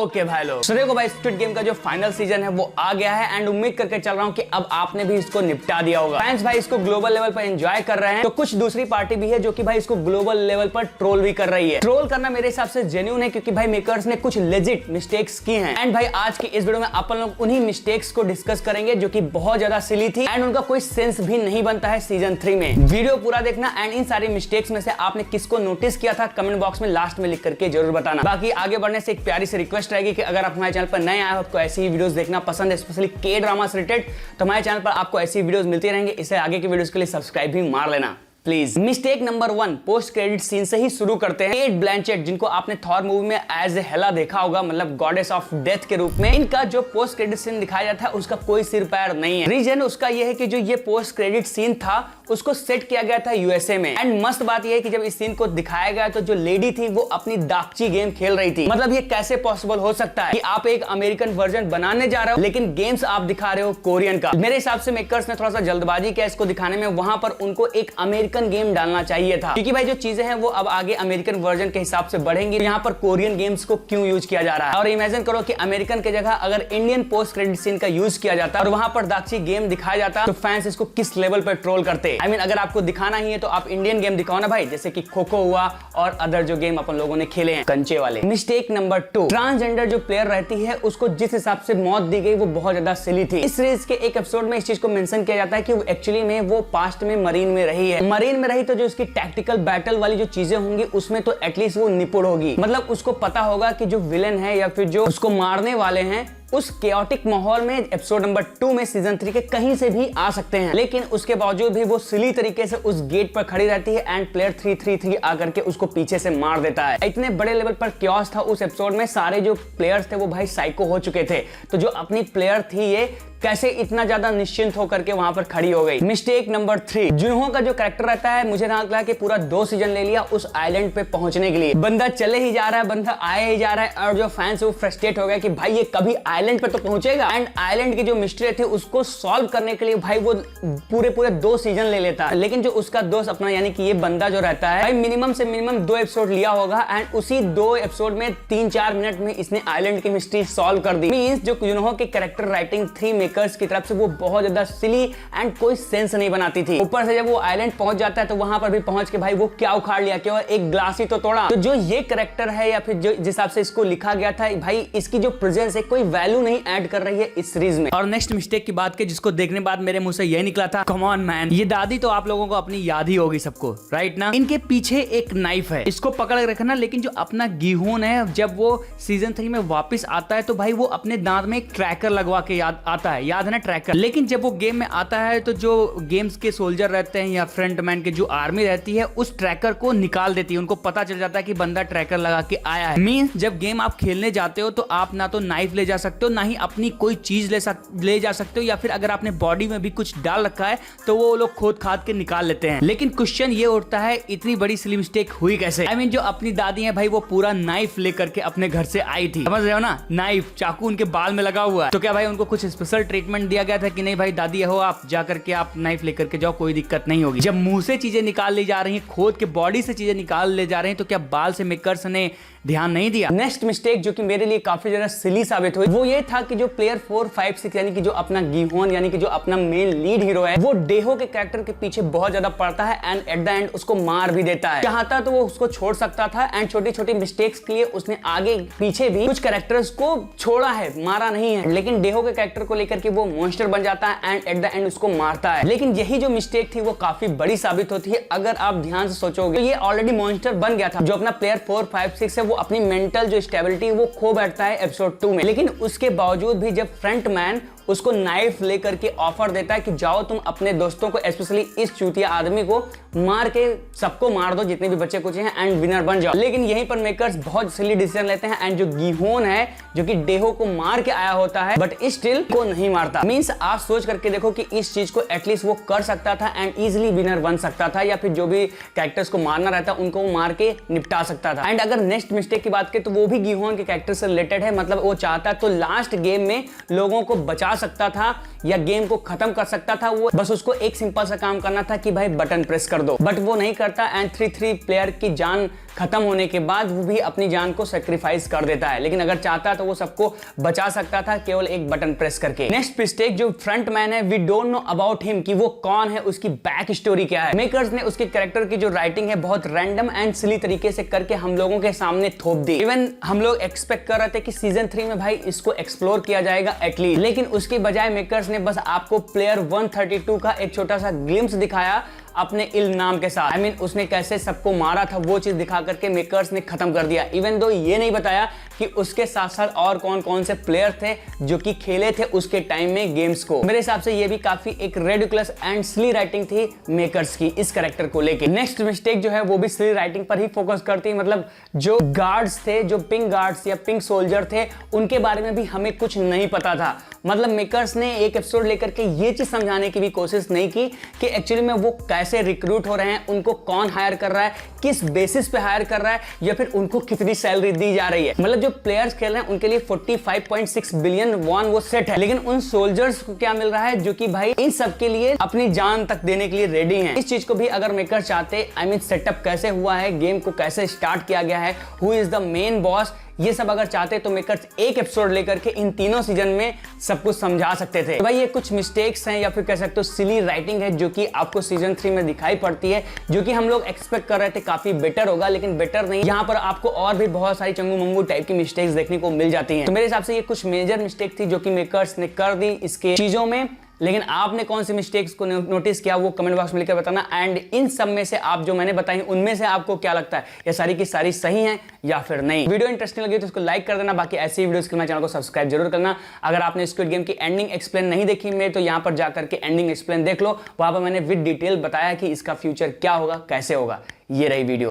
Okay भाई लोग, तो देखो भाई स्क्विड गेम का जो फाइनल सीजन है वो आ गया है एंड उम्मीद करके चल रहा हूँ कि अब आपने भी इसको निपटा दिया होगा। फैंस भाई इसको ग्लोबल लेवल पर एंजॉय कर रहे हैं, तो कुछ दूसरी पार्टी भी है जो कि भाई इसको ग्लोबल लेवल पर ट्रोल भी कर रही है। ट्रोल करना मेरे हिसाब से जेन्युइन है क्योंकि भाई मेकर्स ने कुछ लेजिट मिस्टेक्स की हैं एंड भाई आज की इस वीडियो में अपन लोग उन्हीं मिस्टेक्स को डिस्कस करेंगे जो कि बहुत ज्यादा सिली थी एंड उनका कोई सेंस भी नहीं बनता है सीजन 3 में। वीडियो पूरा देखना एंड इन सारी मिस्टेक्स में से आपने किसको नोटिस किया था कमेंट बॉक्स में लास्ट में लिख करके जरूर बताना। बाकी आगे बढ़ने से एक प्यारी सी रिक्वेस्ट रहेगी कि अगर आप हमारे चैनल पर नए आए हो, आपको ऐसी वीडियोस देखना पसंद है, स्पेशली के ड्रामा से रिलेटेड, तो हमारे चैनल पर आपको ऐसी वीडियोस मिलती रहेंगे। इससे आगे की वीडियोस के लिए सब्सक्राइब भी मार लेना please. Mistake number 1, post credit scene से ही शुरू करते हैं। केट ब्लैंचेट, जिनको आपने थॉर मूवी में एज ए हेला देखा होगा, मतलब गॉडेस ऑफ डेथ के रूप में, इनका जो पोस्ट क्रेडिट सीन दिखाया जाता है उसका कोई सिर पैर नहीं है। रीजन उसका यह है कि जो ये पोस्ट क्रेडिट सीन था उसको सेट किया गया था यूएसए में एंड मस्त बात यह है कि जब इस सीन को दिखाया गया तो जो लेडी थी वो अपनी दाकची गेम खेल रही थी। मतलब ये कैसे पॉसिबल हो सकता है कि आप एक अमेरिकन वर्जन बनाने जा रहे हो लेकिन गेम्स आप दिखा रहे हो कोरियन का। मेरे हिसाब से मेकर्स ने थोड़ा सा जल्दबाजी किया इसको दिखाने में, वहां पर उनको एक अमेरिकन गेम डालना चाहिए था क्योंकि भाई जो चीजें हैं वो अब आगे अमेरिकन वर्जन के हिसाब से बढ़ेंगी। यहाँ पर कोरियन गेम्स को क्यों यूज किया जा रहा है? और इमेजिन करो कि अमेरिकन की जगह अगर इंडियन पोस्ट क्रेडिट सीन का यूज किया जाता और वहां पर दाकची गेम दिखाया जाता तो फैंस इसको किस लेवल पर ट्रोल करते। I mean, अगर आपको दिखाना ही है तो आप इंडियन गेम दिखाओ ना भाई, जैसे कि खो खो हुआ और अदर जो गेम अपन लोगों ने खेले हैं कंचे वाले। मिस्टेक नंबर 2, ट्रांसजेंडर जो प्लेयर रहती है उसको जिस हिसाब से मौत दी गई वो बहुत ज्यादा सिली थी। इस सीरीज के एक एपिसोड में इस चीज को मेंशन किया जाता है कि एक्चुअली में वो पास्ट में मरीन में रही है। मरीन में रही तो जो उसकी टैक्टिकल बैटल वाली जो चीजें होंगी उसमें तो एटलीस्ट वो निपुण होगी। मतलब उसको पता होगा कि जो विलेन है या फिर जो उसको मारने वाले हैं उस केओटिक माहौल में एपिसोड नंबर 2 में सीजन 3 के कहीं से भी आ सकते हैं, लेकिन उसके बावजूद भी वो सिली तरीके से उस गेट पर खड़ी रहती है एंड प्लेयर 333 आकर के उसको पीछे से मार देता है। इतने बड़े लेवल पर क्योस था उस एपिसोड में, सारे जो प्लेयर्स थे वो भाई साइको हो चुके थे। तो जो अपनी प्लेयर थी ये कैसे इतना ज्यादा निश्चिंत होकर के वहां पर खड़ी हो गई। मिस्टेक नंबर 3, जुनहो का जो कैरेक्टर रहता है, मुझे लगा कि पूरा 2 सीजन ले लिया उस आइलैंड पे पहुंचने के लिए। बंदा चले ही जा रहा है, बंदा आए ही जा रहा है और जो फैंस वो फ्रस्ट्रेट हो गया कि भाई ये कभी आइलैंड पे तो पहुंचेगा। एंड आइलैंड की जो मिस्ट्री थी उसको सॉल्व करने के लिए भाई वो पूरे 2 सीजन ले लेता है, लेकिन जो उसका दोस्त अपना यानी कि ये बंदा जो रहता है भाई मिनिमम से मिनिमम 2 एपिसोड लिया होगा एंड उसी 2 एपिसोड में 3-4 मिनट में इसने आइलैंड की मिस्ट्री सॉल्व कर दी। मींस जो जुनहो के कैरेक्टर राइटिंग 3 मेकर्स की तरफ से वो बहुत ज्यादा सिली एंड कोई सेंस नहीं बनाती थी। ऊपर से जब वो आइलैंड पहुंच जाता है तो वहां पर भी पहुंच के भाई वो क्या उखाड़ लिया, केवल एक ग्लास ही तो तोड़ा। तो जो ये कैरेक्टर है या फिर जो जिस हिसाब से इसको लिखा गया था भाई इसकी जो प्रेजेंस है कोई वैल्यू नहीं ऐड कर रही है इस सीरीज में। और नेक्स्ट मिस्टेक की बात की जिसको देखने बाद मेरे मुंह से यही निकला था, कम ऑन मैन, ये दादी तो आप लोगों को अपनी याद ही होगी सबको, राइट ना? इनके पीछे एक नाइफ है, इसको पकड़ के रखना, लेकिन जो अपना गिहोन है जब वो सीजन 3 में वापस आता है तो भाई वो अपने दांत में एक ट्रैकर लगवा के आता है, याद है ना ट्रैकर। लेकिन जब वो गेम में आता है तो जो गेम्स के सोल्जर रहते हैं या फ्रंटमैन के जो आर्मी रहती है उस ट्रैकर को निकाल देती है। उनको पता चल जाता है कि बंदा ट्रैकर लगा के आया है। मींस जब गेम आप खेलने जाते हो तो आप ना तो नाइफ ले जा सकते हो ना ही अपनी कोई चीज ले जा सकते हो, या फिर अगर आपने बॉडी में भी कुछ डाल रखा है तो वो लोग खोद खाद के निकाल लेते हैं। लेकिन क्वेश्चन ये उठता है इतनी बड़ी सिली मिस्टेक हुई कैसे? I mean, जो अपनी दादी है भाई वो पूरा नाइफ लेकर के अपने घर से आई थी, समझ रहे हो ना? नाइफ चाकू उनके बाल में लगा हुआ है, तो क्या भाई उनको कुछ स्पेशल ट्रीटमेंट दिया गया था कि नहीं भाई दादी हो आप जा करके आप नाइफ लेकर के जाओ, कोई दिक्कत नहीं होगी? जब मुंह से चीजें निकाल ली जा रही हैं, खोद के बॉडी से चीजें निकाल ले जा रहे हैं, तो क्या बाल से मेकर्स ने ध्यान नहीं दिया? नेक्स्ट मिस्टेक जो कि मेरे लिए काफी ज्यादा सिली साबित हुई वो ये था कि जो प्लेयर 4, 5, 6 यानी कि जो अपना गिहोन यानी कि जो अपना मेन लीड हीरो है वो डेहो के कैरेक्टर के पीछे बहुत ज्यादा पड़ता है एंड एट द एंड उसको मार भी देता है। चाहता तो वो उसको छोड़ सकता था एंड छोटी छोटी मिस्टेक्स के लिए उसने आगे पीछे भी कुछ कैरेक्टर्स को छोड़ा है, मारा नहीं है, लेकिन डेहो के कैरेक्टर को लेकर के वो मॉन्स्टर बन जाता है एंड एट द एंड उसको मारता है। लेकिन यही जो मिस्टेक थी वो काफी बड़ी साबित होती है। अगर आप ध्यान से सोचोगे तो ये ऑलरेडी मॉन्स्टर बन गया था। जो अपना प्लेयर 4, 5, 6 है वो अपनी मेंटल जो स्टेबिलिटी वो खो बैठता है एपिसोड 2 में, लेकिन उसके बावजूद भी जब फ्रंट मैन उसको नाइफ लेकर के ऑफर देता है कि जाओ तुम अपने दोस्तों को, स्पेशली इस चूतिया आदमी को मार के सबको मार दो जितने भी बच्चे कुछ हैं एंड विनर बन जाओ। लेकिन यहीं पर मेकर्स बहुत सिली डिसीजन लेते हैं एंड जो गिहोन है जो कि डेहो को मार के आया होता है बट स्टिल को नहीं मारता। मींस आप सोच करके देखो कि इस चीज को एटलीस्ट वो कर सकता था एंड इजिली विनर बन सकता था, या फिर जो भी कैरेक्टर्स को मारना रहता उनको वो मार के निपटा सकता था। एंड अगर नेक्स्ट मिस्टेक की बात करें तो वो भी गिहोन के कैरेक्टर से रिलेटेड है। मतलब वो चाहता तो लास्ट गेम में लोगों को बचा सकता था या गेम को खत्म कर सकता था, वो बस उसको एक सिंपल सा काम करना था कि भाई बटन प्रेस कर दो, बट वो नहीं करता एंड 3-3 प्लेयर की जान खत्म होने के बाद वो भी अपनी जान को सेक्रीफाइस कर देता है, लेकिन अगर चाहता तो वो सबको बचा सकता था केवल एक बटन प्रेस करके। नेक्स्ट मिस्टेक, जो फ्रंट मैन है, we don't know about him कि वो कौन है, उसकी बैक स्टोरी क्या है। मेकर्स ने उसके कैरेक्टर की जो राइटिंग है बहुत रैंडम एंड सिली तरीके से करके हम लोगों के सामने थोप दी। इवन हम लोग एक्सपेक्ट कर रहे थे कि सीजन 3 में भाई इसको एक्सप्लोर किया जाएगा एटलीस्ट, लेकिन उसके बजाय मेकर्स ने बस आपको प्लेयर 132 का एक छोटा सा ग्लिम्स दिखाया अपने इल नाम के साथ। I mean, उसने कैसे सबको मारा था वो चीज दिखा करके मेकर्स ने खत्म कर दिया। इवन दो ये नहीं बताया कि उसके साथ साथ और कौन कौन से प्लेयर थे जो कि खेले थे उसके टाइम में गेम्स को। मेरे हिसाब से ये भी काफी एक रेडिकुलस एंड सिली राइटिंग थी मेकर्स की इस कैरेक्टर को लेके। नेक्स्ट मिस्टेक जो है वो भी सिली राइटिंग पर ही फोकस करती है। मतलब जो गार्ड्स थे, जो पिंक गार्ड्स या पिंक सोल्जर थे, उनके बारे में भी हमें कुछ नहीं पता था। मतलब मेकर्स ने एक एपिसोड लेकर के ये चीज समझाने की भी कोशिश नहीं की कि एक्चुअली में वो कैसे रिक्रूट हो रहे हैं, उनको कौन हायर कर रहा है, किस बेसिस पे हायर कर रहा है, या फिर उनको कितनी सैलरी दी जा रही है। मतलब जो प्लेयर्स खेल रहे हैं उनके लिए 45.6 बिलियन वॉन वो सेट है, लेकिन उन सोल्जर्स को क्या मिल रहा है जो कि भाई इन सब के लिए अपनी जान तक देने के लिए रेडी हैं। इस चीज को भी अगर मेकर चाहते, आई मीन सेटअप कैसे हुआ है, गेम को कैसे स्टार्ट किया गया है, who is the main boss, ये सब अगर चाहते तो मेकर्स एक एपिसोड लेकर के इन तीनों सीजन में सब कुछ समझा सकते थे। तो भाई ये कुछ मिस्टेक्स हैं या फिर कह सकते हो सिली राइटिंग है जो कि आपको सीजन 3 में दिखाई पड़ती है, जो कि हम लोग एक्सपेक्ट कर रहे थे काफी बेटर होगा, लेकिन बेटर नहीं। यहाँ पर आपको और भी बहुत सारी चंगू मंगू टाइप की मिस्टेक्स देखने को मिल जाती हैं। तो मेरे हिसाब से ये कुछ मेजर मिस्टेक थी जो कि मेकर्स ने कर दी इसके चीजों में। लेकिन आपने कौन सी मिस्टेक्स को नोटिस किया वो कमेंट बॉक्स में लिखकर बताना। एंड इन सब में से आप जो मैंने बताई उनमें से आपको क्या लगता है, ये सारी की सारी सही हैं या फिर नहीं। वीडियो इंटरेस्टिंग लगी तो इसको लाइक कर देना। बाकी ऐसी ही वीडियोस के लिए चैनल को सब्सक्राइब जरूर करना। अगर आपने स्क्विड गेम की एंडिंग एक्सप्लेन नहीं देखी मैं तो यहाँ पर जाकर के एंडिंग एक्सप्लेन देख लो, वहां पर मैंने विद डिटेल बताया कि इसका फ्यूचर क्या होगा, कैसे होगा। ये रही वीडियो।